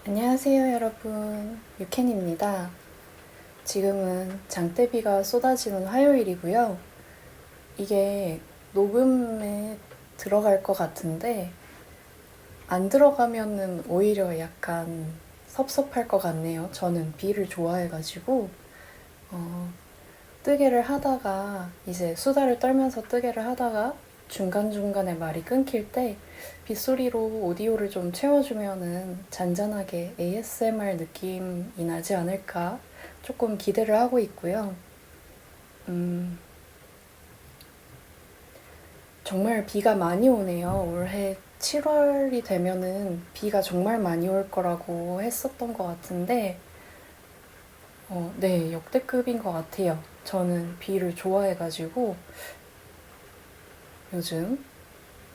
안녕하세요, 여러분. 유캔입니다. 지금은 장대비가 쏟아지는 화요일이고요. 이게 녹음에 들어갈 것 같은데, 안 들어가면은 오히려 약간 섭섭할 것 같네요. 저는 비를 좋아해가지고, 뜨개를 하다가, 이제 수다를 떨면서 뜨개를 하다가 중간중간에 말이 끊길 때 빗소리로 오디오를 좀 채워주면은 잔잔하게 ASMR 느낌이 나지 않을까 조금 기대를 하고 있고요. 정말 비가 많이 오네요. 올해 7월이 되면은 비가 정말 많이 올 거라고 했었던 것 같은데, 네, 역대급인 것 같아요. 저는 비를 좋아해가지고 요즘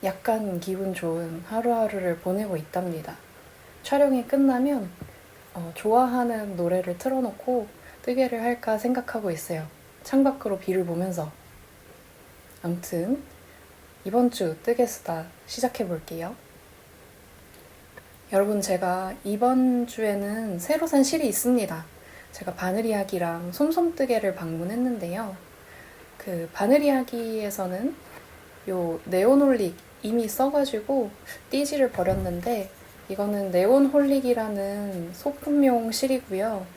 약간 기분 좋은 하루하루를 보내고 있답니다. 촬영이 끝나면 좋아하는 노래를 틀어놓고 뜨개를 할까 생각하고 있어요. 창밖으로 비를 보면서. 아무튼 이번 주 뜨개수다 시작해 볼게요. 여러분, 제가 이번 주에는 새로 산 실이 있습니다. 제가 바느리하기랑 솜솜뜨개를 방문했는데요. 그 바느리하기에서는 요 네온홀릭 이미 써가지고 띠지를 버렸는데, 이거는 네온홀릭이라는 소품용 실이고요.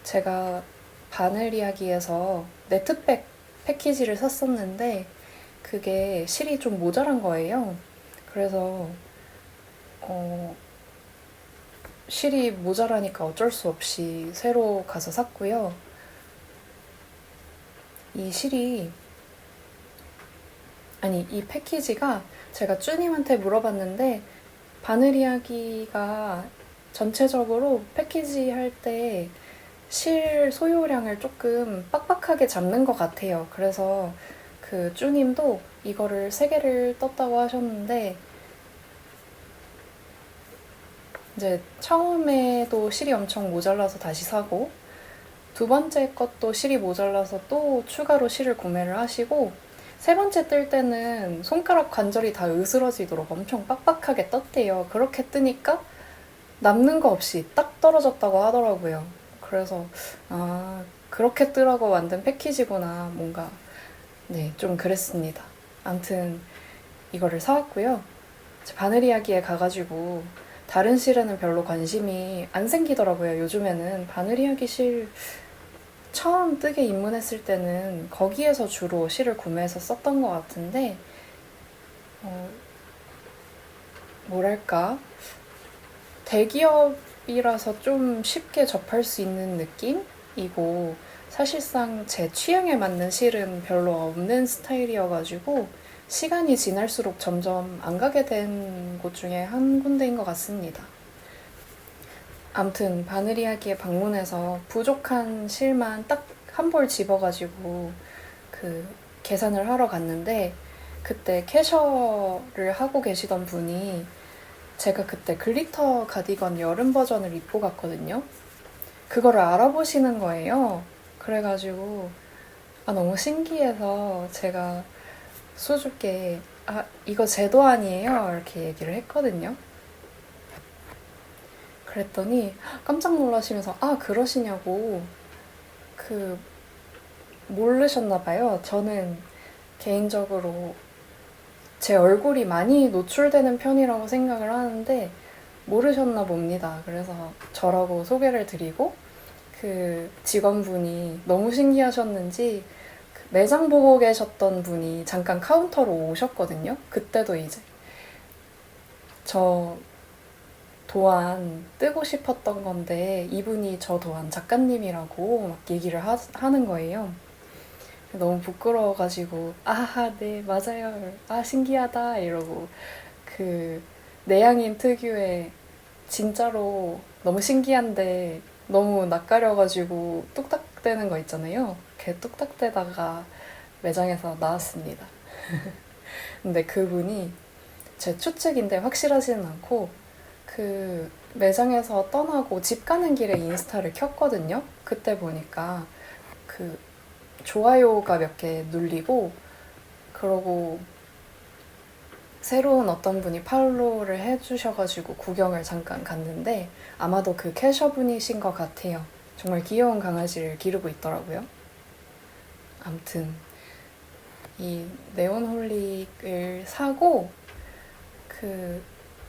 제가 바느리하기에서 네트백 패키지를 샀었는데 그게 실이 좀 모자란 거예요. 그래서 실이 모자라니까 어쩔 수 없이 새로 가서 샀고요. 이 실이, 아니, 이 패키지가 제가 쭈님한테 물어봤는데, 바늘 이야기가 전체적으로 패키지 할 때 실 소요량을 조금 빡빡하게 잡는 것 같아요. 그래서 그 쭈님도 이거를 3개를 떴다고 하셨는데, 이제 처음에도 실이 엄청 모자라서 다시 사고, 두 번째 것도 실이 모자라서 또 추가로 실을 구매를 하시고, 세 번째 뜰 때는 손가락 관절이 다 으스러지도록 엄청 빡빡하게 떴대요. 그렇게 뜨니까 남는 거 없이 딱 떨어졌다고 하더라고요. 그래서 그렇게 뜨라고 만든 패키지구나, 뭔가. 네, 좀 그랬습니다. 암튼 이거를 사왔고요. 바늘 이야기에 가가지고 다른 실에는 별로 관심이 안 생기더라고요. 요즘에는 바늘 이야기 실 처음 뜨개 입문했을 때는 거기에서 주로 실을 구매해서 썼던 것 같은데, 뭐랄까, 대기업이라서 좀 쉽게 접할 수 있는 느낌이고, 사실상 제 취향에 맞는 실은 별로 없는 스타일이어가지고 시간이 지날수록 점점 안 가게 된 곳 중에 한 군데인 것 같습니다. 암튼 바늘 이야기에 방문해서 부족한 실만 딱 한 벌 집어가지고 그 계산을 하러 갔는데, 그때 캐셔를 하고 계시던 분이 제가 그때 글리터 가디건 여름 버전을 입고 갔거든요. 그거를 알아보시는 거예요. 그래가지고 너무 신기해서 제가 수줍게 이거 제 도안이에요 이렇게 얘기를 했거든요. 그랬더니 깜짝 놀라시면서 그러시냐고. 그 모르셨나 봐요. 저는 개인적으로 제 얼굴이 많이 노출되는 편이라고 생각을 하는데 모르셨나 봅니다. 그래서 저라고 소개를 드리고, 그 직원분이 너무 신기하셨는지 그 매장 보고 계셨던 분이 잠깐 카운터로 오셨거든요. 그때도 이제 저 도안 뜨고 싶었던 건데 이분이 저 도안 작가님이라고 막 얘기를 하는 거예요. 너무 부끄러워가지고 네, 맞아요, 신기하다 이러고, 그 내향인 특유의 진짜로 너무 신기한데 너무 낯가려가지고 뚝딱대는 거 있잖아요. 걔 뚝딱대다가 매장에서 나왔습니다. 근데 그분이 제 추측인데 확실하지는 않고, 그 매장에서 떠나고 집 가는 길에 인스타를 켰거든요. 그때 보니까 그 좋아요가 몇 개 눌리고, 그러고 새로운 어떤 분이 팔로우를 해주셔가지고 구경을 잠깐 갔는데 아마도 그 캐셔분이신 것 같아요. 정말 귀여운 강아지를 기르고 있더라고요. 암튼 이 네온홀릭을 사고 그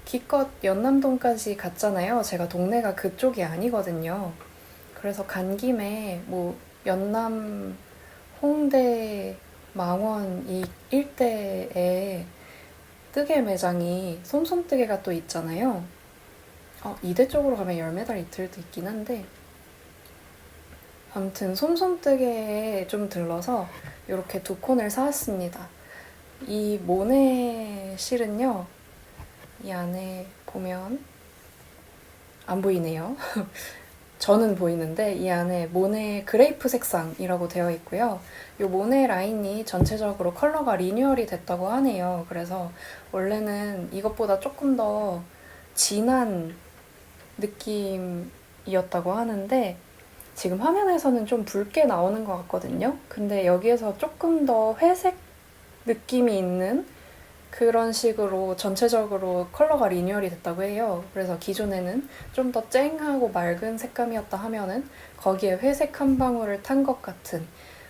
기껏 연남동까지 갔잖아요. 제가 동네가 그쪽이 아니거든요. 그래서 간 김에 뭐 연남, 홍대, 망원 이 일대에 뜨개 매장이 솜솜뜨개가 또 있잖아요. 이대 쪽으로 가면 열매달 이틀도 있긴 한데 아무튼 솜솜뜨개에 좀 들러서 이렇게 두 콘을 사왔습니다. 이 모네 실은요, 이 안에 보면 안 보이네요. 저는 보이는데 이 안에 모네 그레이프 색상이라고 되어 있고요. 이 모네 라인이 전체적으로 컬러가 리뉴얼이 됐다고 하네요. 그래서 원래는 이것보다 조금 더 진한 느낌이었다고 하는데 지금 화면에서는 좀 붉게 나오는 것 같거든요. 근데 여기에서 조금 더 회색 느낌이 있는 그런 식으로 전체적으로 컬러가 리뉴얼이 됐다고 해요. 그래서 기존에는 좀 더 쨍하고 맑은 색감이었다 하면은 거기에 회색 한 방울을 탄 것 같은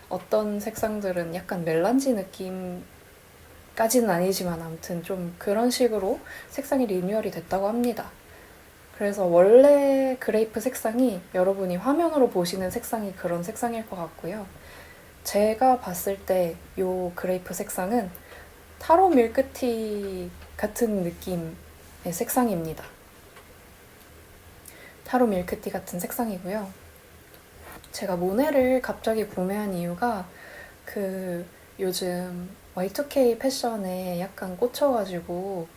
어떤 색상들은 약간 멜란지 느낌까지는 아니지만 아무튼 좀 그런 식으로 색상이 리뉴얼이 됐다고 합니다. 그래서 원래 그레이프 색상이 여러분이 화면으로 보시는 색상이 그런 색상일 것 같고요. 제가 봤을 때 이 그레이프 색상은 타로 밀크티 같은 느낌의 색상입니다. 타로 밀크티 같은 색상이고요. 제가 모네를 갑자기 구매한 이유가 그 요즘 Y2K 패션에 약간 꽂혀가지고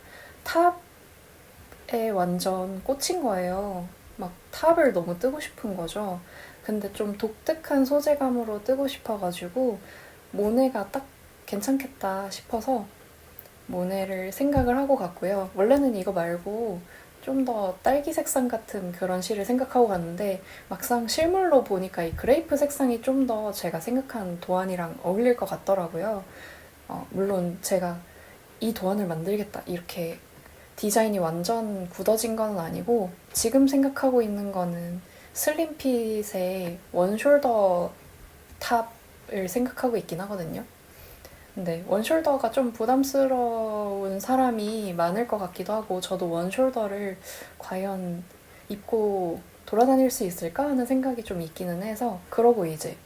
탑에 완전 꽂힌 거예요. 막 탑을 너무 뜨고 싶은 거죠. 근데 좀 독특한 소재감으로 뜨고 싶어가지고 모네가 딱 괜찮겠다 싶어서 모네를 생각을 하고 갔고요. 원래는 이거 말고 좀 더 딸기 색상 같은 그런 실을 생각하고 갔는데 막상 실물로 보니까 이 그레이프 색상이 좀 더 제가 생각한 도안이랑 어울릴 것 같더라고요. 물론 제가 이 도안을 만들겠다 이렇게 디자인이 완전 굳어진 건 아니고 지금 생각하고 있는 거는 슬림핏의 원숄더 탑을 생각하고 있긴 하거든요. 근데 원숄더가 좀 부담스러운 사람이 많을 것 같기도 하고 저도 원숄더를 과연 입고 돌아다닐 수 있을까 하는 생각이 좀 있기는 해서 그러고 이제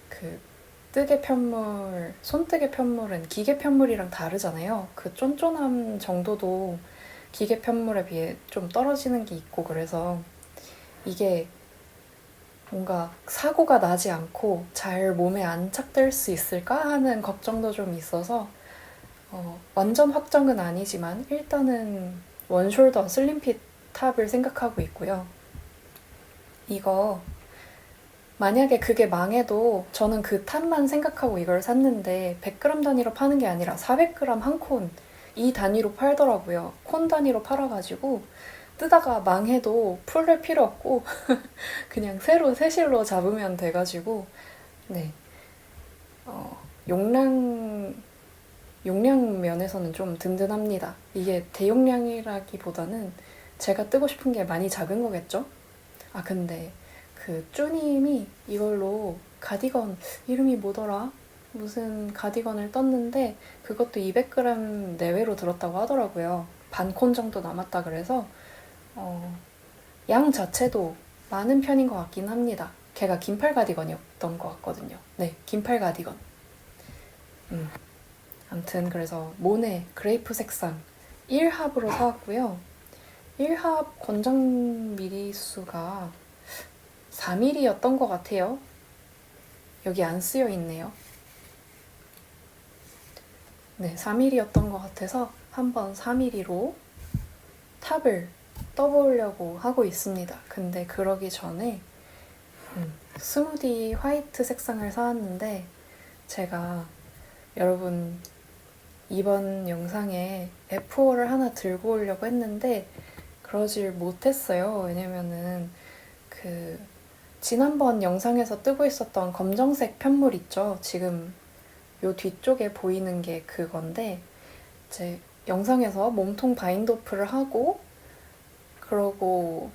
그 뜨개 편물, 손뜨개 편물은 기계 편물이랑 다르잖아요. 그 쫀쫀함 정도도 기계 편물에 비해 좀 떨어지는 게 있고 그래서 이게 뭔가 사고가 나지 않고 잘 몸에 안착될 수 있을까 하는 걱정도 좀 있어서 완전 확정은 아니지만 일단은 원숄더 슬림핏 탑을 생각하고 있고요. 이거 만약에 그게 망해도 저는 그 탑만 생각하고 이걸 샀는데 100g 단위로 파는 게 아니라 400g 한 콘 이 단위로 팔더라고요. 콘 단위로 팔아가지고 뜨다가 망해도 풀을 필요 없고 그냥 새로 새 실로 잡으면 돼가지고 네 용량 면에서는 좀 든든합니다. 이게 대용량이라기보다는 제가 뜨고 싶은 게 많이 작은 거겠죠? 근데 그 쭈님이 이걸로 가디건 이름이 뭐더라? 무슨 가디건을 떴는데 그것도 200g 내외로 들었다고 하더라고요. 반 콘 정도 남았다 그래서 양 자체도 많은 편인 것 같긴 합니다. 걔가 긴팔 가디건이었던 것 같거든요. 네, 긴팔 가디건. 아무튼 그래서 모네 그레이프 색상 1합으로 사왔고요. 1합 권장 미리수가 4mm였던 것 같아요. 여기 안 쓰여 있네요. 네, 4mm였던 것 같아서 한번 4mm로 탑을 떠보려고 하고 있습니다. 근데 그러기 전에 스무디 화이트 색상을 사왔는데 제가 여러분 이번 영상에 F5를 하나 들고 오려고 했는데 그러질 못했어요. 왜냐면은 그 지난번 영상에서 뜨고 있었던 검정색 편물 있죠? 지금 요 뒤쪽에 보이는 게 그건데 이제 영상에서 몸통 바인드 오프를 하고 그러고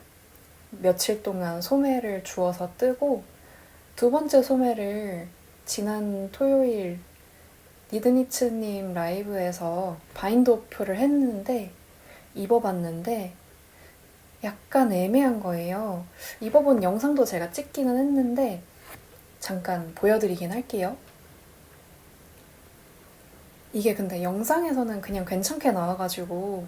며칠 동안 소매를 주워서 뜨고 두 번째 소매를 지난 토요일 니드니츠님 라이브에서 바인드 오프를 했는데 입어봤는데 약간 애매한 거예요. 입어본 영상도 제가 찍기는 했는데 잠깐 보여드리긴 할게요. 이게 근데 영상에서는 그냥 괜찮게 나와가지고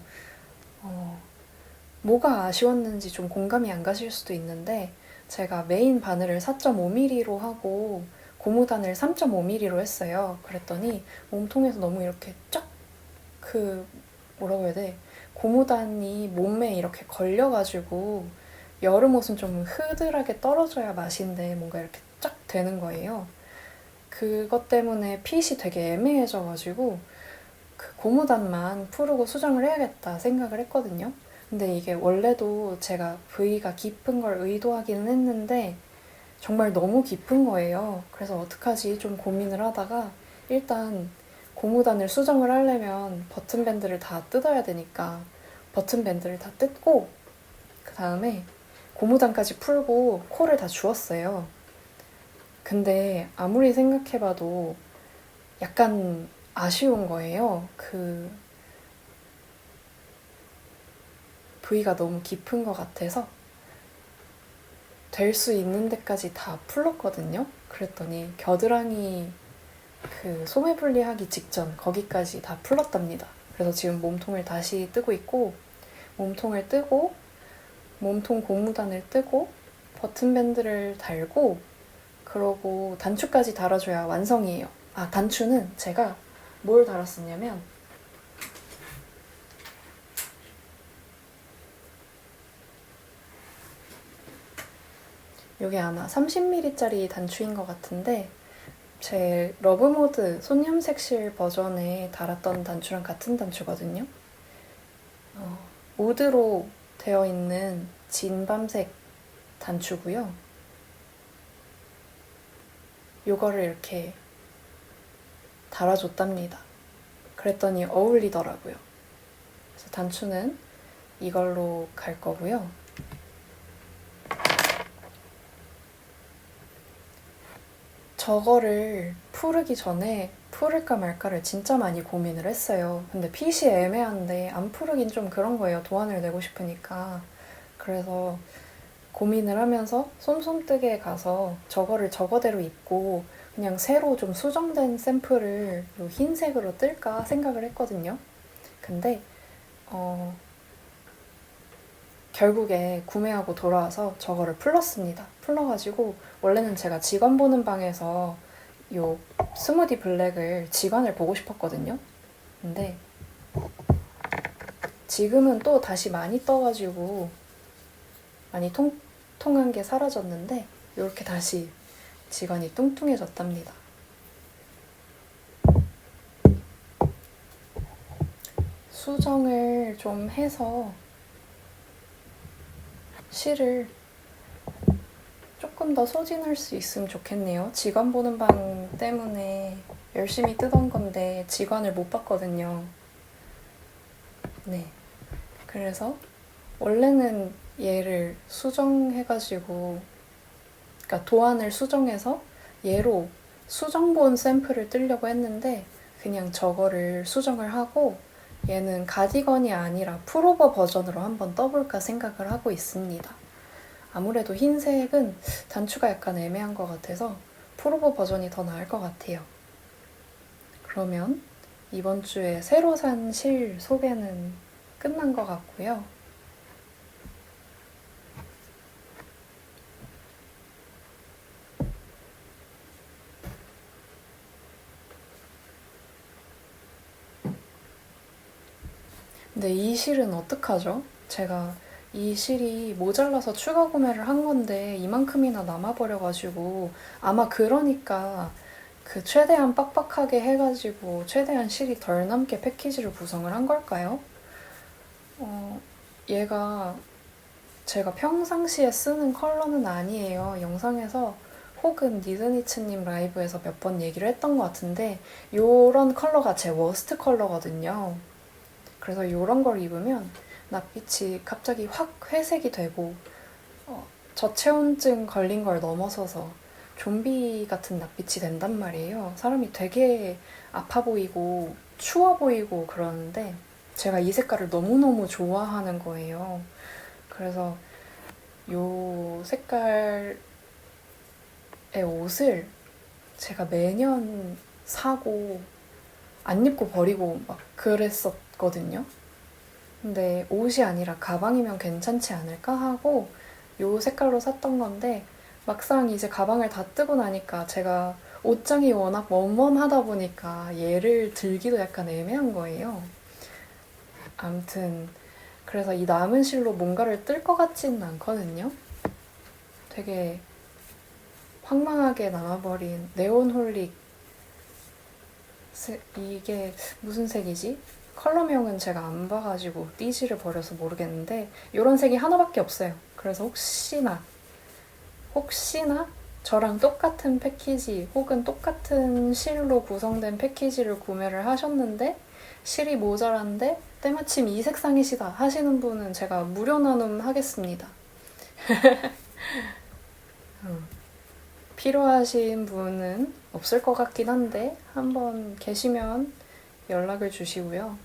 뭐가 아쉬웠는지 좀 공감이 안 가실 수도 있는데 제가 메인 바늘을 4.5mm로 하고 고무단을 3.5mm로 했어요. 그랬더니 몸통에서 너무 이렇게 쫙 뭐라고 해야 돼? 고무단이 몸에 이렇게 걸려가지고 여름 옷은 좀 흐들하게 떨어져야 맛인데 뭔가 이렇게 쫙 되는 거예요. 그것 때문에 핏이 되게 애매해져가지고 그 고무단만 풀고 수정을 해야겠다 생각을 했거든요. 근데 이게 원래도 제가 V가 깊은 걸 의도하기는 했는데 정말 너무 깊은 거예요. 그래서 어떡하지 좀 고민을 하다가 일단 고무단을 수정을 하려면 버튼밴드를 다 뜯어야 되니까 버튼밴드를 다 뜯고 그 다음에 고무단까지 풀고 콜을 다 주웠어요. 근데 아무리 생각해봐도 약간 아쉬운 거예요. 부위가 너무 깊은 것 같아서 될 수 있는 데까지 다 풀렀거든요. 그랬더니 겨드랑이 소매 분리하기 직전 거기까지 다 풀렀답니다. 그래서 지금 몸통을 다시 뜨고 있고 몸통을 뜨고 몸통 고무단을 뜨고 버튼밴드를 달고 그러고 단추까지 달아줘야 완성이에요. 단추는 제가 뭘 달았었냐면 이게 아마 30mm짜리 단추인 것 같은데 제 러브모드 손염색실 버전에 달았던 단추랑 같은 단추거든요. 우드로 되어 있는 진밤색 단추고요. 요거를 이렇게 달아줬답니다. 그랬더니 어울리더라고요. 그래서 단추는 이걸로 갈 거고요. 저거를 풀기 전에 풀을까 말까를 진짜 많이 고민을 했어요. 근데 핏이 애매한데 안 풀으긴 좀 그런 거예요. 도안을 내고 싶으니까. 그래서 고민을 하면서 솜솜뜨게 가서 저거를 저거대로 입고 그냥 새로 좀 수정된 샘플을 요 흰색으로 뜰까 생각을 했거든요. 근데 결국에 구매하고 돌아와서 저거를 풀렀습니다. 풀러가지고 원래는 제가 직원 보는 방에서 요 스무디 블랙을 직원을 보고 싶었거든요. 근데 지금은 또 다시 많이 떠가지고 많이 통통한 게 사라졌는데 이렇게 다시 직원이 뚱뚱해졌답니다. 수정을 좀 해서 실을 조금 더 소진할 수 있으면 좋겠네요. 직원 보는 방 때문에 열심히 뜨던 건데 직원을 못 봤거든요. 네. 그래서 원래는 얘를 수정해가지고 그러니까 도안을 수정해서 얘로 수정본 샘플을 뜨려고 했는데 그냥 저거를 수정을 하고 얘는 가디건이 아니라 풀오버 버전으로 한번 떠볼까 생각을 하고 있습니다. 아무래도 흰색은 단추가 약간 애매한 것 같아서 풀오버 버전이 더 나을 것 같아요. 그러면 이번 주에 새로 산 실 소개는 끝난 것 같고요. 근데 이 실은 어떡하죠? 제가 이 실이 모자라서 추가 구매를 한 건데 이만큼이나 남아버려가지고 아마 그러니까 최대한 빡빡하게 해가지고 최대한 실이 덜 남게 패키지를 구성을 한 걸까요? 얘가 제가 평상시에 쓰는 컬러는 아니에요. 영상에서 혹은 니드니츠님 라이브에서 몇 번 얘기를 했던 것 같은데 요런 컬러가 제 워스트 컬러거든요. 그래서 이런 걸 입으면 낯빛이 갑자기 확 회색이 되고 저체온증 걸린 걸 넘어서서 좀비 같은 낯빛이 된단 말이에요. 사람이 되게 아파 보이고 추워 보이고 그러는데 제가 이 색깔을 너무너무 좋아하는 거예요. 그래서 이 색깔의 옷을 제가 매년 사고 안 입고 버리고 막 그랬었거든요. 근데 옷이 아니라 가방이면 괜찮지 않을까 하고 이 색깔로 샀던 건데 막상 이제 가방을 다 뜨고 나니까 제가 옷장이 워낙 멈멈하다 보니까 얘를 들기도 약간 애매한 거예요. 암튼 그래서 이 남은 실로 뭔가를 뜰 것 같지는 않거든요. 되게 황망하게 남아버린 네온홀릭 이게 무슨 색이지? 컬러명은 제가 안 봐가지고 띠지를 버려서 모르겠는데 이런 색이 하나밖에 없어요. 그래서 혹시나 저랑 똑같은 패키지 혹은 똑같은 실로 구성된 패키지를 구매를 하셨는데 실이 모자란데 때마침 이 색상이시다 하시는 분은 제가 무료 나눔 하겠습니다. 필요하신 분은 없을 것 같긴 한데 한번 계시면 연락을 주시고요.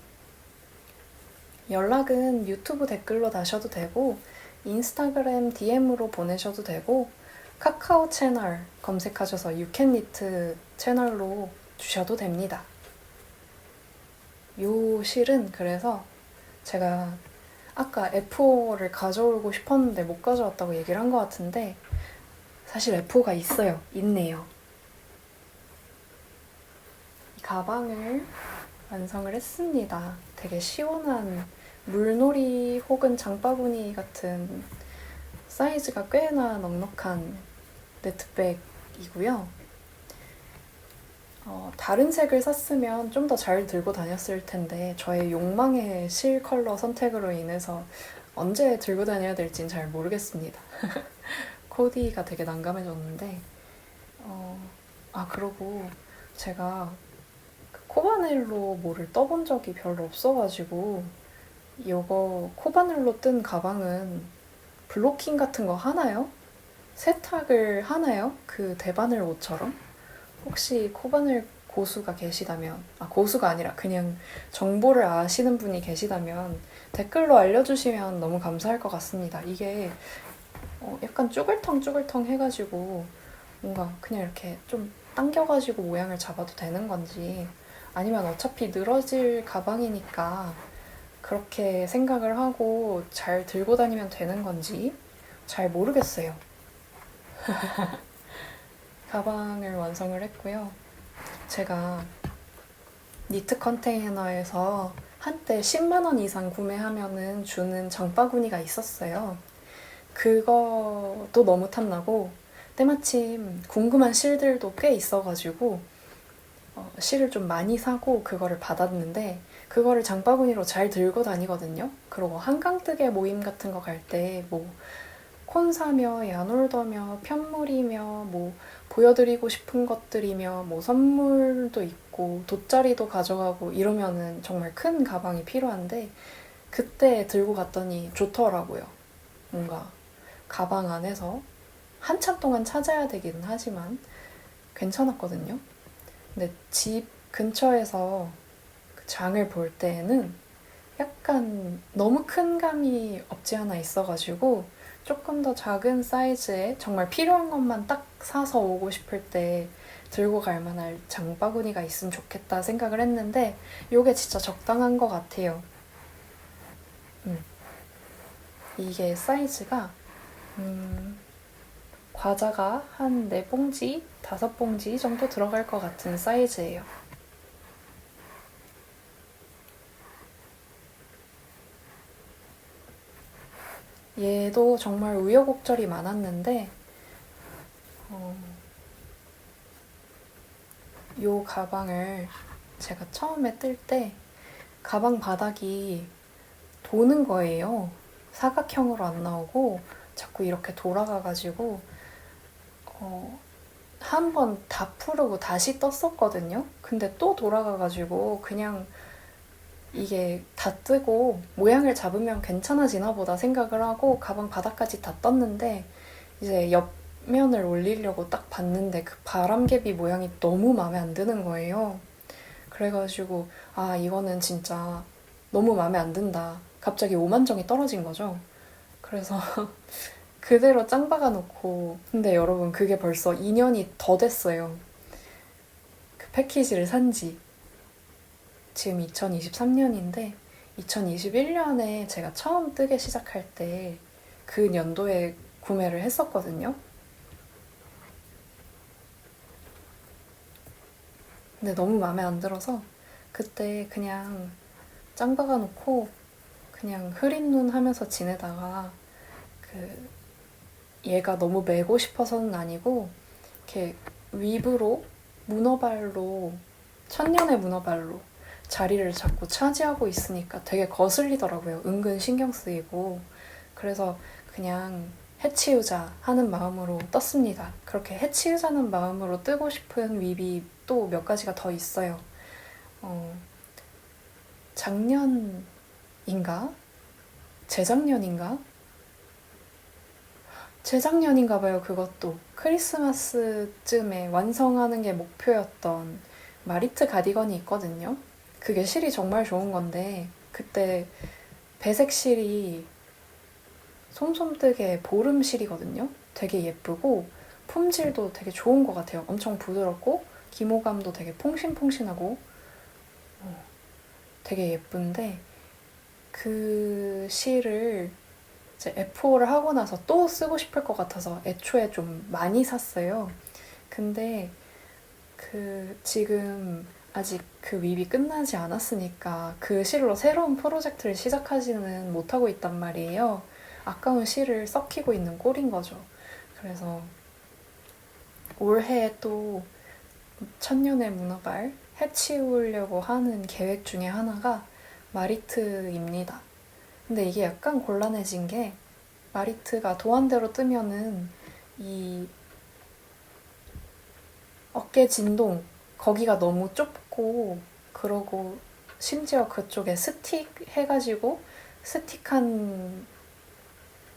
연락은 유튜브 댓글로 다셔도 되고 인스타그램 DM으로 보내셔도 되고 카카오 채널 검색하셔서 유캔니트 채널로 주셔도 됩니다. 요 실은 그래서 제가 아까 F5를 가져오고 싶었는데 못 가져왔다고 얘기를 한 것 같은데 사실 F5가 있네요. 이 가방을 완성을 했습니다. 되게 시원한 물놀이 혹은 장바구니 같은 사이즈가 꽤나 넉넉한 네트백이고요. 다른 색을 샀으면 좀 더 잘 들고 다녔을 텐데 저의 욕망의 실 컬러 선택으로 인해서 언제 들고 다녀야 될진 잘 모르겠습니다. 코디가 되게 난감해졌는데 그리고 제가 코바넬로 뭐를 떠본 적이 별로 없어가지고 이거 코바넬로 뜬 가방은 블로킹 같은 거 하나요? 세탁을 하나요? 그 대바늘 옷처럼? 혹시 코바늘 고수가 계시다면 고수가 아니라 그냥 정보를 아시는 분이 계시다면 댓글로 알려주시면 너무 감사할 것 같습니다. 이게 약간 쭈글텅 해가지고 뭔가 그냥 이렇게 좀 당겨가지고 모양을 잡아도 되는 건지 아니면 어차피 늘어질 가방이니까 그렇게 생각을 하고 잘 들고 다니면 되는 건지 잘 모르겠어요. 가방을 완성을 했고요. 제가 니트 컨테이너에서 한때 10만원 이상 구매하면은 주는 장바구니가 있었어요. 그것도 너무 탐나고 때마침 궁금한 실들도 꽤 있어가지고 실을 좀 많이 사고 그거를 받았는데 그거를 장바구니로 잘 들고 다니거든요. 그리고 한강뜨개 모임 같은 거 갈 때 뭐 콘사며 야놀더며 편물이며 뭐 보여드리고 싶은 것들이며 뭐 선물도 있고 돗자리도 가져가고 이러면은 정말 큰 가방이 필요한데 그때 들고 갔더니 좋더라고요. 뭔가 가방 안에서 한참 동안 찾아야 되긴 하지만 괜찮았거든요. 근데 집 근처에서 그 장을 볼 때에는 약간 너무 큰 감이 없지 않아 있어가지고 조금 더 작은 사이즈에 정말 필요한 것만 딱 사서 오고 싶을 때 들고 갈 만한 장바구니가 있으면 좋겠다 생각을 했는데 이게 진짜 적당한 것 같아요. 이게 사이즈가 과자가 한 4봉지, 5봉지 정도 들어갈 것 같은 사이즈예요. 얘도 정말 우여곡절이 많았는데 이 가방을 제가 처음에 뜰 때 가방 바닥이 도는 거예요. 사각형으로 안 나오고 자꾸 이렇게 돌아가가지고 한 번 다 풀고 다시 떴었거든요. 근데 또 돌아가가지고 그냥 이게 다 뜨고 모양을 잡으면 괜찮아지나 보다 생각을 하고 가방 바닥까지 다 떴는데 이제 옆면을 올리려고 딱 봤는데 그 바람개비 모양이 너무 마음에 안 드는 거예요. 그래가지고 아 이거는 진짜 너무 마음에 안 든다. 갑자기 오만정이 떨어진 거죠. 그래서 그대로 짱 박아놓고 근데 여러분 그게 벌써 2년이 더 됐어요. 그 패키지를 산지 지금 2023년인데 2021년에 제가 처음 뜨개 시작할 때 그 연도에 구매를 했었거든요. 근데 너무 마음에 안 들어서 그때 그냥 짱 박아놓고 그냥 흐린 눈 하면서 지내다가 그 얘가 너무 매고 싶어서는 아니고 이렇게 윗으로 문어발로 천년의 문어발로 자리를 자꾸 차지하고 있으니까 되게 거슬리더라고요. 은근 신경 쓰이고. 그래서 그냥 해치우자 하는 마음으로 떴습니다. 그렇게 해치우자는 마음으로 뜨고 싶은 윗이 또 몇 가지가 더 있어요. 작년인가? 재작년인가? 재작년인가 봐요, 그것도. 크리스마스쯤에 완성하는 게 목표였던 마리트 가디건이 있거든요. 그게 실이 정말 좋은 건데, 그때 배색 실이 솜솜뜨게 보름 실이거든요. 되게 예쁘고, 품질도 되게 좋은 것 같아요. 엄청 부드럽고, 기모감도 되게 퐁신퐁신하고, 되게 예쁜데, 그 실을 이제 F5를 하고 나서 또 쓰고 싶을 것 같아서 애초에 좀 많이 샀어요. 근데 그 지금 아직 그 윗이 끝나지 않았으니까 그 실로 새로운 프로젝트를 시작하지는 못하고 있단 말이에요. 아까운 실을 썩히고 있는 꼴인 거죠. 그래서 올해 또 천년의 문어발 해치우려고 하는 계획 중에 하나가 마리트입니다. 근데 이게 약간 곤란해진 게 마리트가 도안대로 뜨면은 이 어깨 진동 거기가 너무 좁고 그러고 심지어 그쪽에 스틱 해가지고 스틱한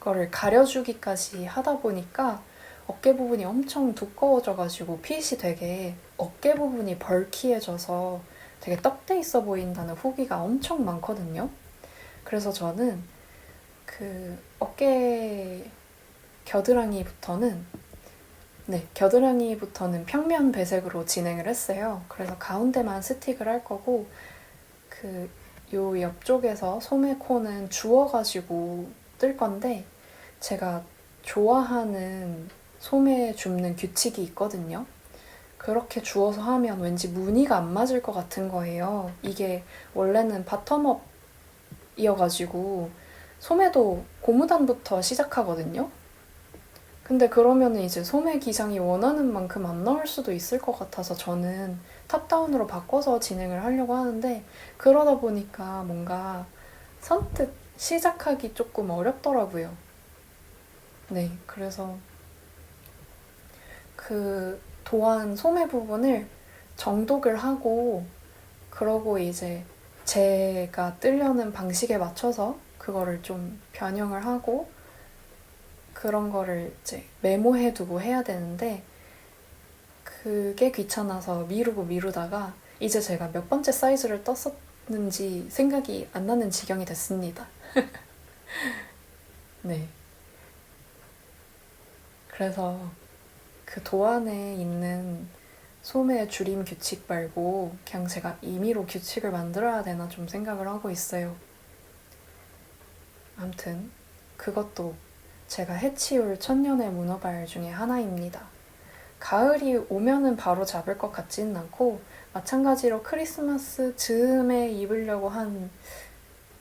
거를 가려주기까지 하다 보니까 어깨 부분이 엄청 두꺼워져가지고 핏이 되게 어깨 부분이 벌키해져서 되게 떡돼 있어 보인다는 후기가 엄청 많거든요. 그래서 저는 그 어깨 겨드랑이부터는 평면 배색으로 진행을 했어요. 그래서 가운데만 스틱을 할 거고 그 요 옆쪽에서 소매코는 주워가지고 뜰 건데 제가 좋아하는 소매 줍는 규칙이 있거든요. 그렇게 주워서 하면 왠지 무늬가 안 맞을 것 같은 거예요. 이게 원래는 바텀업이어가지고 소매도 고무단부터 시작하거든요. 근데 그러면은 이제 소매 기장이 원하는 만큼 안 나올 수도 있을 것 같아서 저는 탑다운으로 바꿔서 진행을 하려고 하는데 그러다 보니까 뭔가 선뜻 시작하기 조금 어렵더라고요. 네, 그래서 그 도안 소매 부분을 정독을 하고 그러고 이제 제가 뜨려는 방식에 맞춰서 그거를 좀 변형을 하고 그런 거를 이제 메모해두고 해야 되는데 그게 귀찮아서 미루다가 이제 제가 몇 번째 사이즈를 떴었는지 생각이 안 나는 지경이 됐습니다. 네. 그래서 그 도안에 있는 소매 줄임 규칙 말고 그냥 제가 임의로 규칙을 만들어야 되나 좀 생각을 하고 있어요. 암튼 그것도 제가 해치울 천년의 문어발 중에 하나입니다. 가을이 오면은 바로 잡을 것 같지는 않고 마찬가지로 크리스마스 즈음에 입으려고 한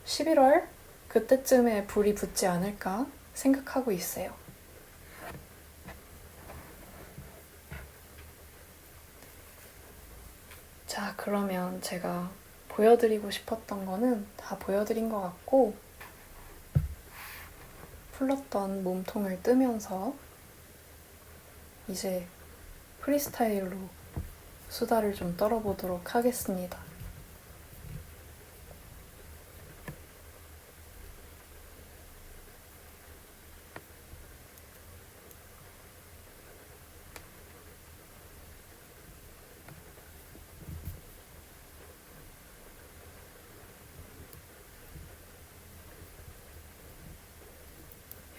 11월? 그때쯤에 불이 붙지 않을까 생각하고 있어요. 자, 그러면 제가 보여드리고 싶었던 거는 다 보여드린 것 같고 풀렀던 몸통을 뜨면서 이제 프리스타일로 수다를 좀 떨어보도록 하겠습니다.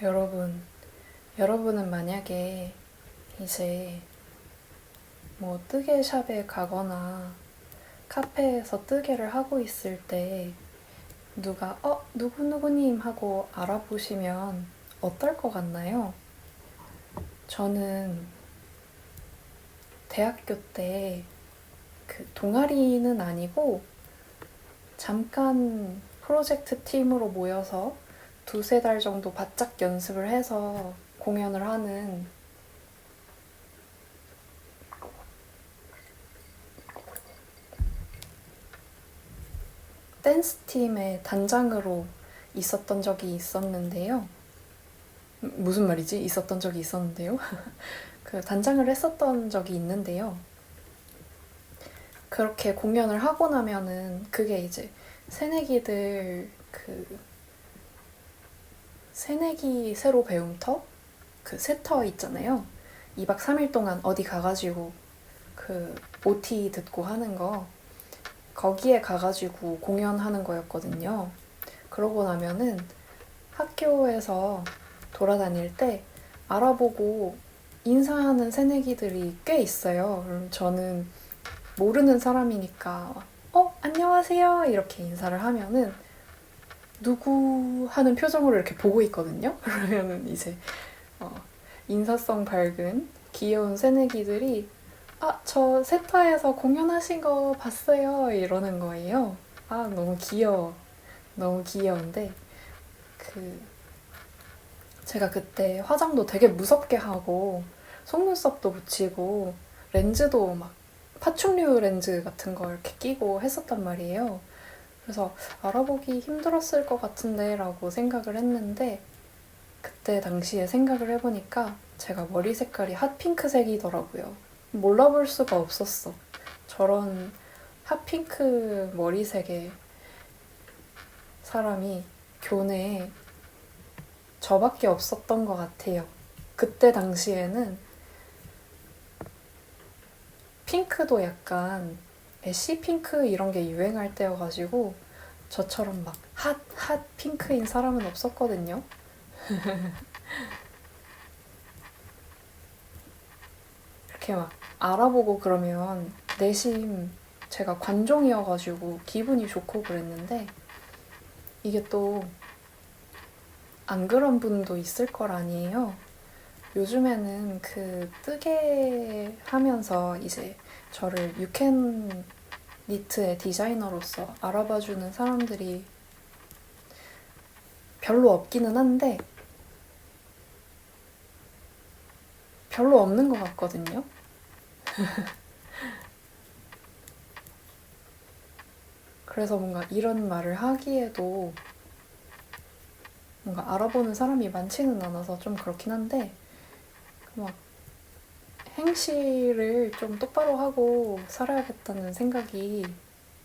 여러분은 만약에 이제 뭐 뜨개샵에 가거나 카페에서 뜨개를 하고 있을 때 누가 누구누구님 하고 알아보시면 어떨 것 같나요? 저는 대학교 때 그 동아리는 아니고 잠깐 프로젝트 팀으로 모여서 두세 달 정도 바짝 연습을 해서 공연을 하는 댄스 팀의 단장으로 있었던 적이 있었는데요. 무슨 말이지? 있었던 적이 있었는데요? 그 단장을 했었던 적이 있는데요. 그렇게 공연을 하고 나면은 그게 이제 새내기들 새내기 새로 배움터? 그 세터 있잖아요. 2박 3일 동안 어디 가가지고 그 OT 듣고 하는 거 거기에 가가지고 공연하는 거였거든요. 그러고 나면은 학교에서 돌아다닐 때 알아보고 인사하는 새내기들이 꽤 있어요. 그럼 저는 모르는 사람이니까 안녕하세요 이렇게 인사를 하면은 누구 하는 표정으로 이렇게 보고 있거든요. 그러면은 이제 인사성 밝은 귀여운 새내기들이 저 세타에서 공연하신 거 봤어요 이러는 거예요. 너무 귀여워. 너무 귀여운데 제가 그때 화장도 되게 무섭게 하고 속눈썹도 붙이고 렌즈도 막 파충류 렌즈 같은 거 이렇게 끼고 했었단 말이에요. 그래서 알아보기 힘들었을 것 같은데 라고 생각을 했는데 그때 당시에 생각을 해보니까 제가 머리 색깔이 핫핑크색이더라고요. 몰라볼 수가 없었어. 저런 핫핑크 머리색의 사람이 교내에 저밖에 없었던 것 같아요. 그때 당시에는 핑크도 약간 애쉬 핑크 이런 게 유행할 때여가지고 저처럼 막 핫 핑크인 사람은 없었거든요. 이렇게 막 알아보고 그러면 내심 제가 관종이어가지고 기분이 좋고 그랬는데 이게 또 안 그런 분도 있을 걸 아니에요. 요즘에는 그 뜨개 하면서 이제 저를 유캔 니트의 디자이너로서 알아봐주는 사람들이 별로 없기는 한데 별로 없는 것 같거든요. 그래서 뭔가 이런 말을 하기에도 뭔가 알아보는 사람이 많지는 않아서 좀 그렇긴 한데 막 행실을 좀 똑바로 하고 살아야겠다는 생각이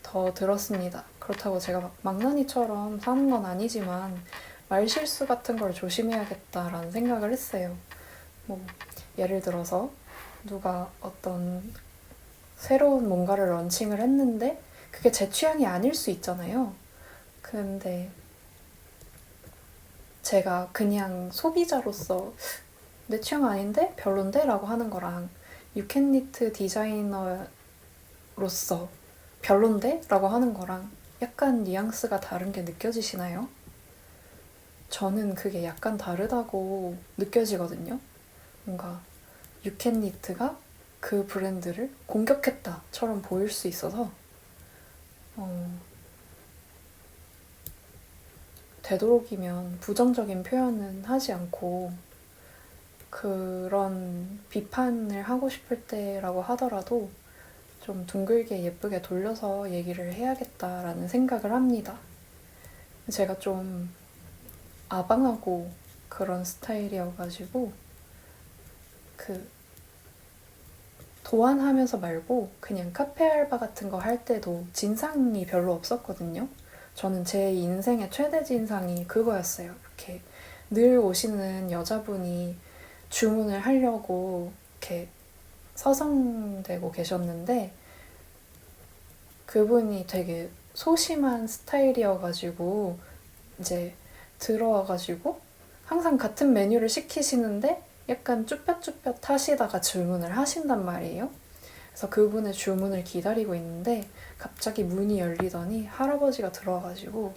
더 들었습니다. 그렇다고 제가 막 망나니처럼 사는 건 아니지만 말실수 같은 걸 조심해야겠다라는 생각을 했어요. 뭐 예를 들어서 누가 어떤 새로운 뭔가를 런칭을 했는데 그게 제 취향이 아닐 수 있잖아요. 근데 제가 그냥 소비자로서 내 취향 아닌데? 별론데? 라고 하는 거랑 유캔니트 디자이너로서 별론데? 라고 하는 거랑 약간 뉘앙스가 다른 게 느껴지시나요? 저는 그게 약간 다르다고 느껴지거든요. 뭔가 유캔니트가 그 브랜드를 공격했다처럼 보일 수 있어서 되도록이면 부정적인 표현은 하지 않고 그런 비판을 하고 싶을 때라고 하더라도 좀 둥글게 예쁘게 돌려서 얘기를 해야겠다라는 생각을 합니다. 제가 좀 아방하고 그런 스타일이어가지고 그 도안하면서 말고 그냥 카페 알바 같은 거 할 때도 진상이 별로 없었거든요. 저는 제 인생의 최대 진상이 그거였어요. 이렇게 늘 오시는 여자분이 주문을 하려고 이렇게 서성대고 계셨는데 그분이 되게 소심한 스타일이어가지고 이제 들어와가지고 항상 같은 메뉴를 시키시는데 약간 쭈뼛쭈뼛 하시다가 주문을 하신단 말이에요. 그래서 그분의 주문을 기다리고 있는데 갑자기 문이 열리더니 할아버지가 들어와가지고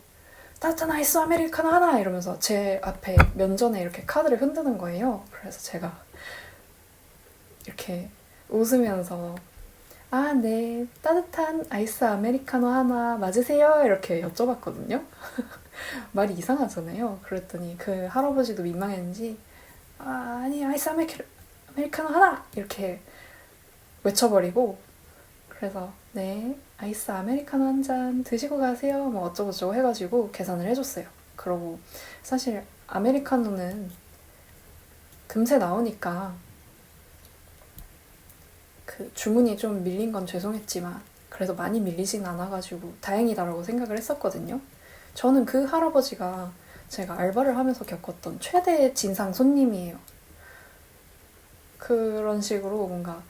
따뜻한 아이스 아메리카노 하나 이러면서 제 앞에 면전에 이렇게 카드를 흔드는 거예요. 그래서 제가 이렇게 웃으면서 아, 네, 따뜻한 아이스 아메리카노 하나 맞으세요? 이렇게 여쭤봤거든요. 말이 이상하잖아요. 그랬더니 그 할아버지도 민망했는지 아니 아이스 아메리카노 하나! 이렇게 외쳐버리고 그래서 네 아이스 아메리카노 한 잔 드시고 가세요 뭐 어쩌고저쩌고 해가지고 계산을 해줬어요. 그러고 사실 아메리카노는 금세 나오니까 그 주문이 좀 밀린 건 죄송했지만 그래도 많이 밀리진 않아가지고 다행이다라고 생각을 했었거든요. 저는 그 할아버지가 제가 알바를 하면서 겪었던 최대 진상 손님이에요. 그런 식으로 뭔가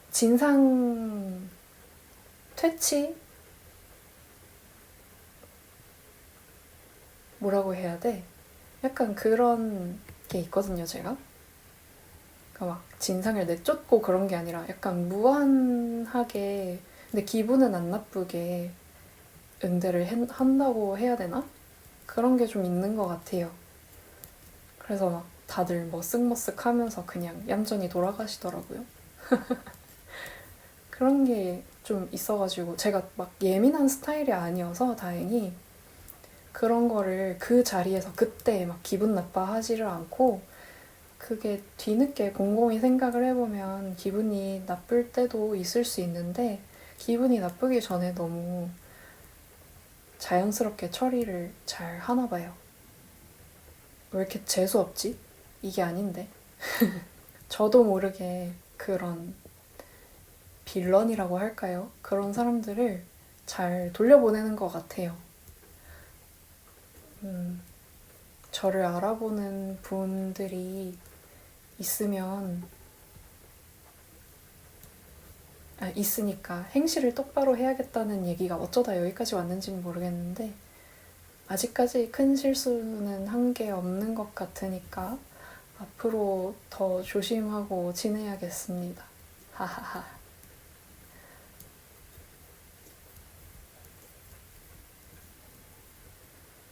진상 퇴치? 뭐라고 해야 돼? 약간 그런 게 있거든요, 제가. 그러니까 막 진상을 내쫓고 그런 게 아니라 약간 무한하게 근데 기분은 안 나쁘게 응대를 한다고 해야 되나? 그런 게 좀 있는 것 같아요. 그래서 막 다들 머쓱머쓱 하면서 그냥 얌전히 돌아가시더라고요. 그런 게 좀 있어가지고 제가 막 예민한 스타일이 아니어서 다행히 그런 거를 그 자리에서 그때 막 기분 나빠하지를 않고 그게 뒤늦게 곰곰이 생각을 해보면 기분이 나쁠 때도 있을 수 있는데 기분이 나쁘기 전에 너무 자연스럽게 처리를 잘 하나 봐요. 왜 이렇게 재수없지? 이게 아닌데. 저도 모르게 그런 빌런이라고 할까요? 그런 사람들을 잘 돌려보내는 것 같아요. 저를 알아보는 분들이 있으면 있으니까 행실을 똑바로 해야겠다는 얘기가 어쩌다 여기까지 왔는지는 모르겠는데 아직까지 큰 실수는 한 게 없는 것 같으니까 앞으로 더 조심하고 지내야겠습니다. 하하하.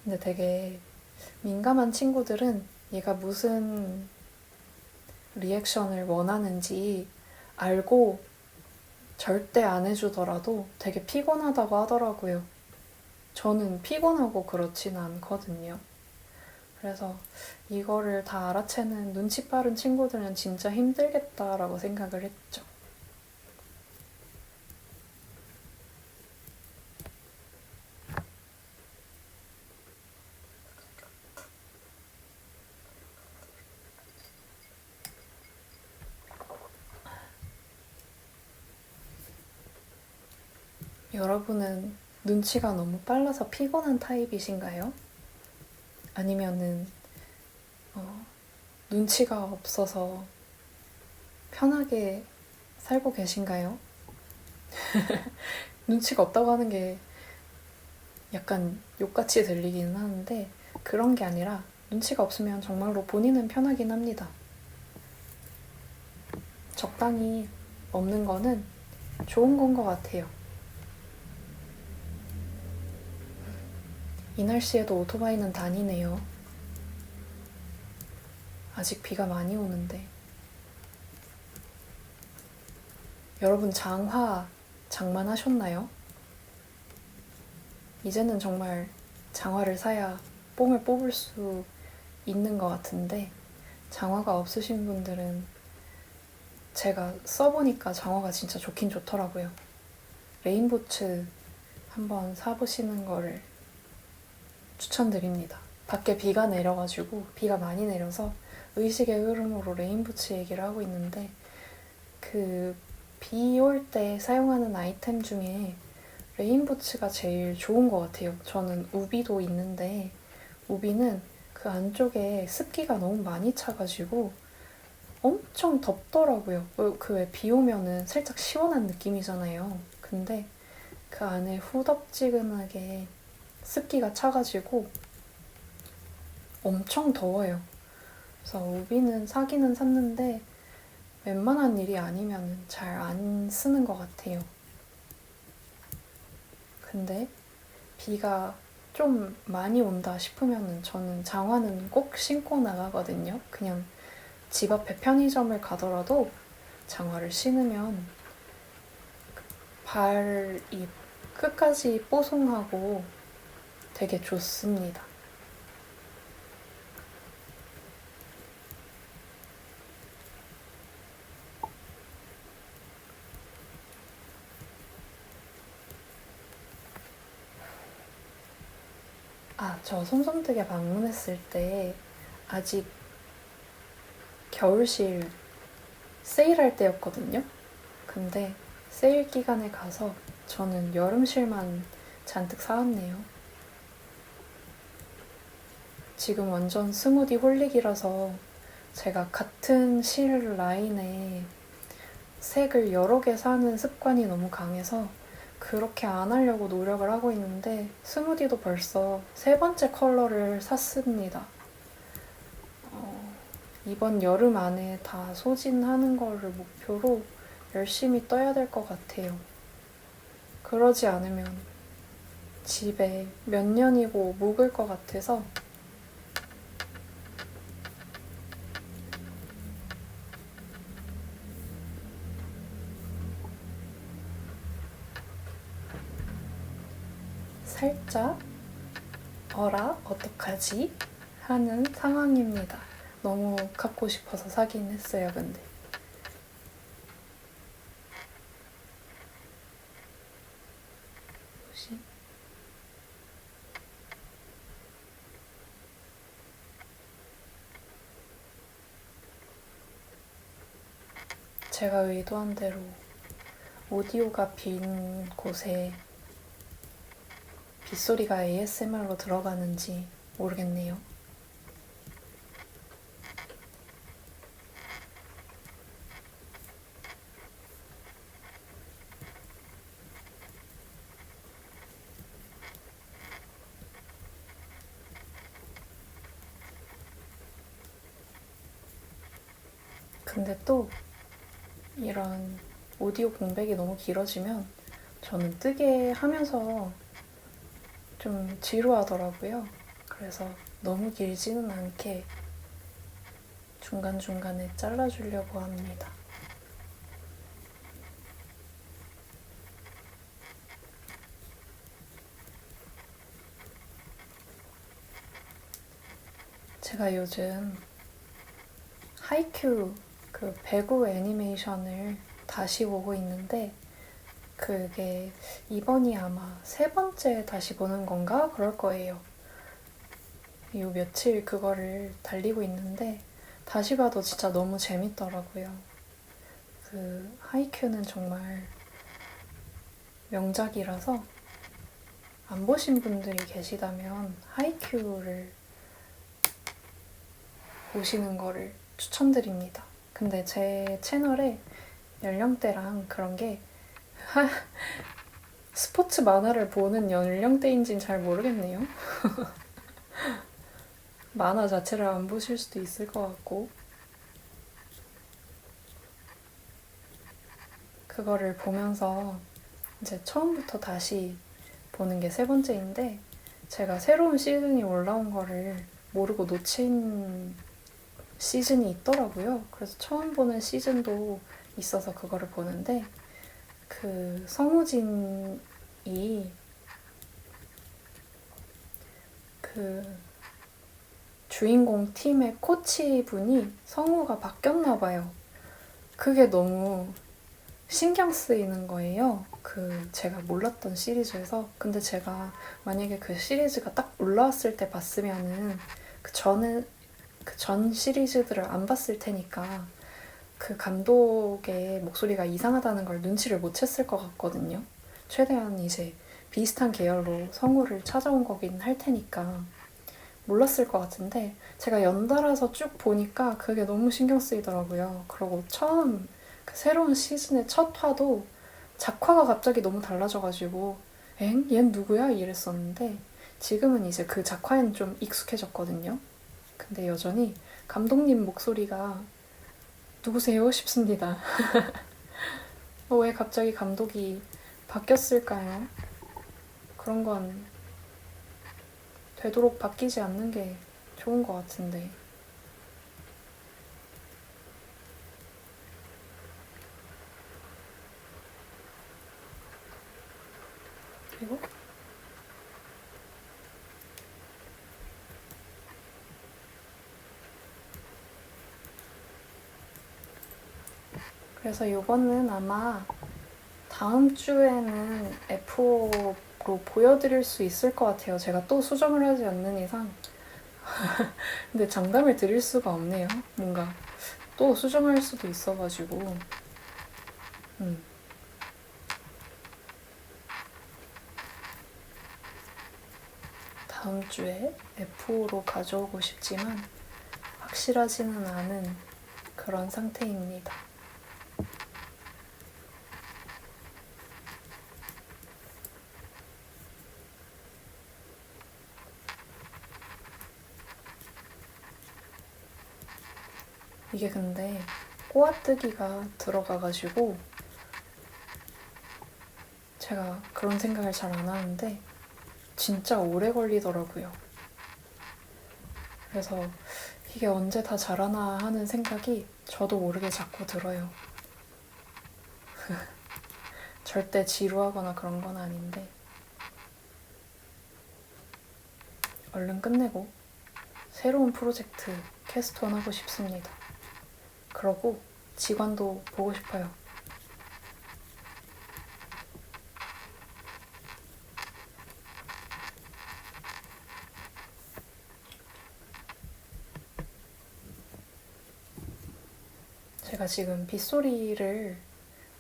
근데 되게 민감한 친구들은 얘가 무슨 리액션을 원하는지 알고 절대 안 해주더라도 되게 피곤하다고 하더라고요. 저는 피곤하고 그렇진 않거든요. 그래서 이거를 다 알아채는 눈치 빠른 친구들은 진짜 힘들겠다라고 생각을 했죠. 여러분은 눈치가 너무 빨라서 피곤한 타입이신가요? 아니면은 눈치가 없어서 편하게 살고 계신가요? 눈치가 없다고 하는 게 약간 욕같이 들리기는 하는데 그런 게 아니라 눈치가 없으면 정말로 본인은 편하긴 합니다. 적당히 없는 거는 좋은 건 것 같아요. 이 날씨에도 오토바이는 다니네요. 아직 비가 많이 오는데. 여러분 장만하셨나요? 이제는 정말 장화를 사야 뽕을 뽑을 수 있는 것 같은데 장화가 없으신 분들은 제가 써보니까 장화가 진짜 좋긴 좋더라고요. 레인부츠 한번 사보시는 거를 추천드립니다. 밖에 비가 내려가지고 비가 많이 내려서 의식의 흐름으로 레인부츠 얘기를 하고 있는데 그 비 올 때 사용하는 아이템 중에 레인부츠가 제일 좋은 것 같아요. 저는 우비도 있는데 우비는 그 안쪽에 습기가 너무 많이 차가지고 엄청 덥더라고요. 그 왜 비 오면은 살짝 시원한 느낌이잖아요. 근데 그 안에 후덥지근하게 습기가 차가지고 엄청 더워요. 그래서 우비는 사기는 샀는데 웬만한 일이 아니면 잘 안 쓰는 것 같아요. 근데 비가 좀 많이 온다 싶으면 저는 장화는 꼭 신고 나가거든요. 그냥 집 앞에 편의점을 가더라도 장화를 신으면 발이 끝까지 뽀송하고 되게 좋습니다. 저 솜솜득에 방문했을 때 아직 겨울실 세일할 때였거든요. 근데 세일 기간에 가서 저는 여름실만 잔뜩 사왔네요. 지금 완전 스무디 홀릭이라서 제가 같은 실 라인에 색을 여러 개 사는 습관이 너무 강해서 그렇게 안 하려고 노력을 하고 있는데 스무디도 벌써 3번째 컬러를 샀습니다. 이번 여름 안에 다 소진하는 거를 목표로 열심히 떠야 될 것 같아요. 그러지 않으면 집에 몇 년이고 묵을 것 같아서 살짝 어떡하지? 하는 상황입니다. 너무 갖고 싶어서 사긴 했어요, 근데. 혹시 제가 의도한 대로 오디오가 빈 곳에 빗소리가 ASMR로 들어가는지 모르겠네요. 근데 또 이런 오디오 공백이 너무 길어지면 저는 뜨게 하면서 좀 지루하더라고요. 그래서 너무 길지는 않게 중간중간에 잘라주려고 합니다. 제가 요즘 하이큐 그 배구 애니메이션을 다시 보고 있는데 그게 이번이 아마 3번째 다시 보는 건가? 그럴 거예요. 요 며칠 그거를 달리고 있는데 다시 봐도 진짜 너무 재밌더라고요. 그 하이큐는 정말 명작이라서 안 보신 분들이 계시다면 하이큐를 보시는 거를 추천드립니다. 근데 제 채널에 연령대랑 그런 게 스포츠 만화를 보는 연령대인지는 잘 모르겠네요. 만화 자체를 안 보실 수도 있을 것 같고 그거를 보면서 이제 처음부터 다시 보는 게 3번째인데 제가 새로운 시즌이 올라온 거를 모르고 놓친 시즌이 있더라고요. 그래서 처음 보는 시즌도 있어서 그거를 보는데 그 성우진이 그 주인공 팀의 코치분이 성우가 바뀌었나 봐요. 그게 너무 신경 쓰이는 거예요. 그 제가 몰랐던 시리즈에서. 근데 제가 만약에 그 시리즈가 딱 올라왔을 때 봤으면은 그 전 시리즈들을 안 봤을 테니까 그 감독의 목소리가 이상하다는 걸 눈치를 못 챘을 것 같거든요. 최대한 이제 비슷한 계열로 성우를 찾아온 거긴 할 테니까 몰랐을 것 같은데 제가 연달아서 쭉 보니까 그게 너무 신경 쓰이더라고요. 그리고 처음 그 새로운 시즌의 첫 화도 작화가 갑자기 너무 달라져가지고 엥? 얜 누구야? 이랬었는데 지금은 이제 그 작화에는 좀 익숙해졌거든요. 근데 여전히 감독님 목소리가 누구세요? 싶습니다. 왜 갑자기 감독이 바뀌었을까요? 그런 건 되도록 바뀌지 않는 게 좋은 것 같은데. 그리고 그래서 이거는 아마 다음 주에는 F5로 보여드릴 수 있을 것 같아요. 제가 또 수정을 하지 않는 이상. 근데 장담을 드릴 수가 없네요. 뭔가 또 수정할 수도 있어가지고. 다음 주에 F5로 가져오고 싶지만 확실하지는 않은 그런 상태입니다. 이게 근데 꼬아뜨기가 들어가가지고 제가 그런 생각을 잘 안 하는데 진짜 오래 걸리더라고요. 그래서 이게 언제 다 자라나 하는 생각이 저도 모르게 자꾸 들어요. 절대 지루하거나 그런 건 아닌데 얼른 끝내고 새로운 프로젝트 캐스트온 하고 싶습니다. 그러고 직관도 보고 싶어요. 제가 지금 빗소리를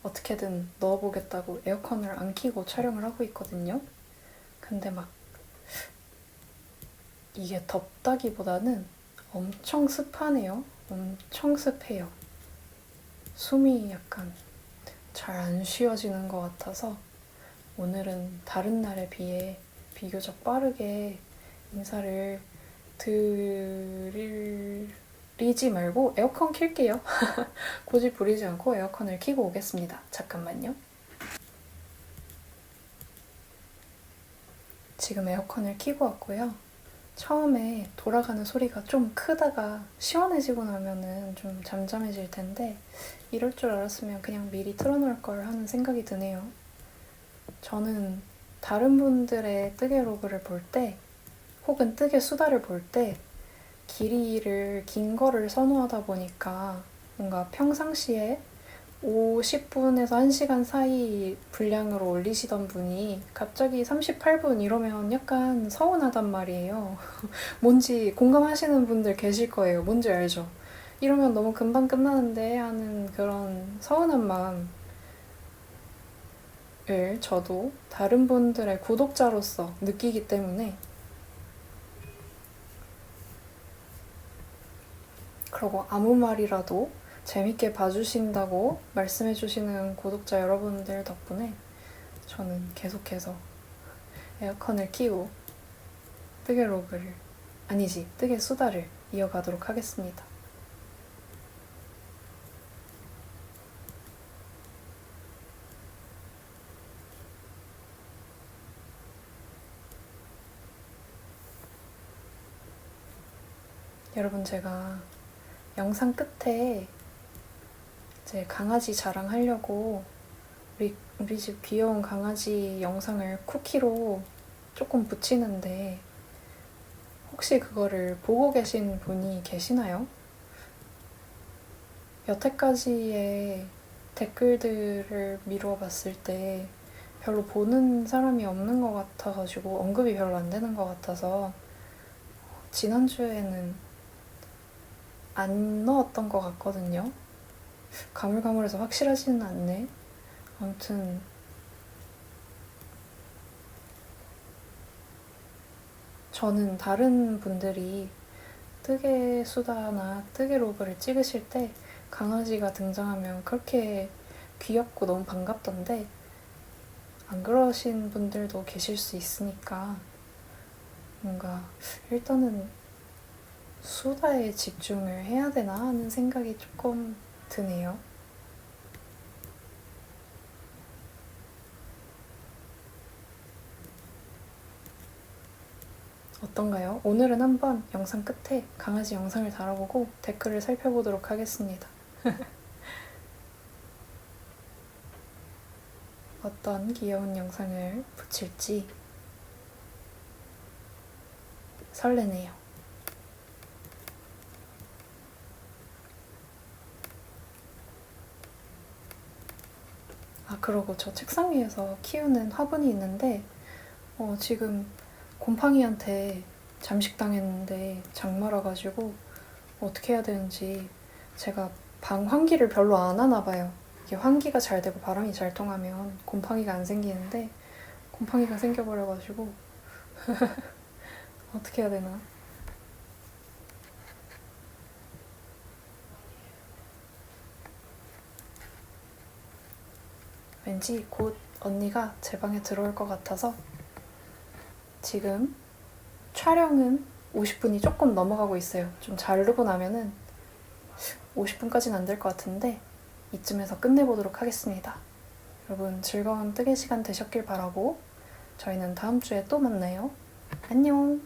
어떻게든 넣어보겠다고 에어컨을 안 켜고 촬영을 하고 있거든요. 근데 막 이게 덥다기보다는 엄청 습하네요. 엄청 습해요. 숨이 약간 잘 안 쉬어지는 것 같아서 오늘은 다른 날에 비해 비교적 빠르게 인사를 드리지 말고 에어컨 킬게요. 고집 부리지 않고 에어컨을 켜고 오겠습니다. 잠깐만요. 지금 에어컨을 켜고 왔고요. 처음에 돌아가는 소리가 좀 크다가 시원해지고 나면은 좀 잠잠해질 텐데 이럴 줄 알았으면 그냥 미리 틀어놓을 걸 하는 생각이 드네요. 저는 다른 분들의 뜨개 로그를 볼 때 혹은 뜨개 수다를 볼 때 길이를 긴 거를 선호하다 보니까 뭔가 평상시에 50분에서 1시간 사이 분량으로 올리시던 분이 갑자기 38분 이러면 약간 서운하단 말이에요. 뭔지 공감하시는 분들 계실 거예요. 뭔지 알죠? 이러면 너무 금방 끝나는데 하는 그런 서운한 마음을 저도 다른 분들의 구독자로서 느끼기 때문에 그러고 아무 말이라도 재밌게 봐주신다고 말씀해주시는 구독자 여러분들 덕분에 저는 계속해서 에어컨을 켜고 뜨개 로그를 아니지 뜨개 수다를 이어가도록 하겠습니다. 여러분 제가 영상 끝에 이제 강아지 자랑하려고 우리 집 귀여운 강아지 영상을 쿠키로 조금 붙이는데 혹시 그거를 보고 계신 분이 계시나요? 여태까지의 댓글들을 미루어 봤을 때 별로 보는 사람이 없는 것 같아가지고 언급이 별로 안 되는 것 같아서 지난주에는 안 넣었던 것 같거든요. 가물가물해서 확실하지는 않네. 아무튼 저는 다른 분들이 뜨개 수다나 뜨개 로그를 찍으실 때 강아지가 등장하면 그렇게 귀엽고 너무 반갑던데 안 그러신 분들도 계실 수 있으니까 뭔가 일단은 수다에 집중을 해야 되나 하는 생각이 조금 드네요. 어떤가요? 오늘은 한번 영상 끝에 강아지 영상을 달아보고 댓글을 살펴보도록 하겠습니다. 어떤 귀여운 영상을 붙일지 설레네요. 아, 그러고 저 책상 위에서 키우는 화분이 있는데 지금 곰팡이한테 잠식당했는데 장마라가지고 어떻게 해야 되는지 제가 방 환기를 별로 안 하나 봐요. 이게 환기가 잘 되고 바람이 잘 통하면 곰팡이가 안 생기는데 곰팡이가 생겨버려가지고 어떻게 해야 되나? 왠지 곧 언니가 제 방에 들어올 것 같아서 지금 촬영은 50분이 조금 넘어가고 있어요. 좀 자르고 나면은 50분까지는 안 될 것 같은데 이쯤에서 끝내보도록 하겠습니다. 여러분 즐거운 뜨개 시간 되셨길 바라고 저희는 다음 주에 또 만나요. 안녕!